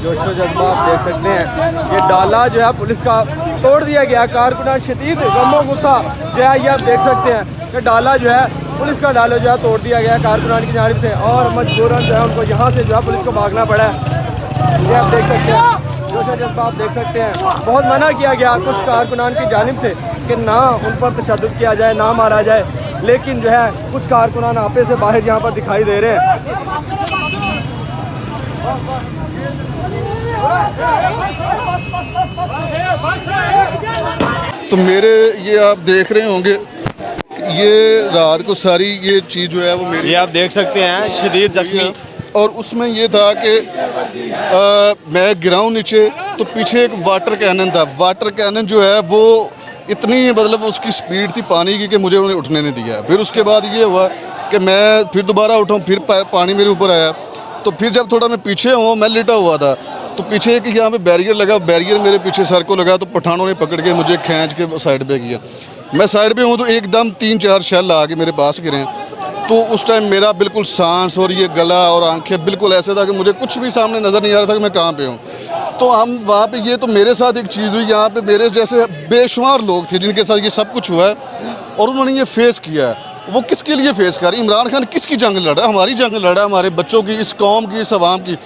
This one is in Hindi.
जोशो जज्बा आप देख सकते हैं। ये डाला जो है पुलिस का तोड़ दिया गया। कारकुनान शदीद गमो गुस्सा जो है ये आप देख सकते हैं कि डाला जो है पुलिस का डाला जो है तोड़ दिया गया कारकुनान की जानिब से, और मजबूरन जो है उनको यहाँ से जो है पुलिस को भागना पड़ा है। ये आप देख सकते हैं, जोशो जज्बा आप देख सकते हैं। बहुत मना किया गया कुछ कारकुनान की जानिब से कि ना उन पर तशद्दुद किया जाए, ना मारा जाए, लेकिन जो है कुछ कारकुनान आपे से बाहर यहाँ पर दिखाई दे रहे हैं। तो मेरे ये आप देख रहे होंगे, ये रात को सारी ये चीज़ जो है वो मेरी, ये आप देख सकते हैं शदीद जख्मी। और उसमें ये था कि मैं गिराऊँ नीचे तो पीछे एक वाटर कैनन था। वाटर कैनन जो है वो इतनी मतलब उसकी स्पीड थी पानी की कि मुझे उन्हें उठने नहीं दिया। फिर उसके बाद ये हुआ कि मैं फिर दोबारा उठाऊँ, फिर पानी मेरे ऊपर आया। तो फिर जब थोड़ा मैं पीछे हूँ, मैं लेटा हुआ था, तो पीछे एक यहाँ पे बैरियर लगा, बैरियर मेरे पीछे सर को लगा, तो पठानों ने पकड़ के मुझे खींच के साइड पे किया। मैं साइड पे हूँ तो एकदम 3-4 शेल आके मेरे पास गिरे। तो उस टाइम मेरा बिल्कुल सांस और ये गला और आंखें बिल्कुल ऐसे था कि मुझे कुछ भी सामने नज़र नहीं आ रहा था कि मैं कहाँ पे हूँ। तो हम वहाँ पे, ये तो मेरे साथ एक चीज़ हुई, यहाँ पे मेरे जैसे बेशुमार लोग थे जिनके साथ ये सब कुछ हुआ है और उन्होंने ये फेस किया है। वो किसके लिए फेस कर रहे हैं? इमरान खान किसकी जंग लड़ रहा है? हमारी जंग लड़ रहा है, हमारे बच्चों की, इस कौम की, इस अवाम की।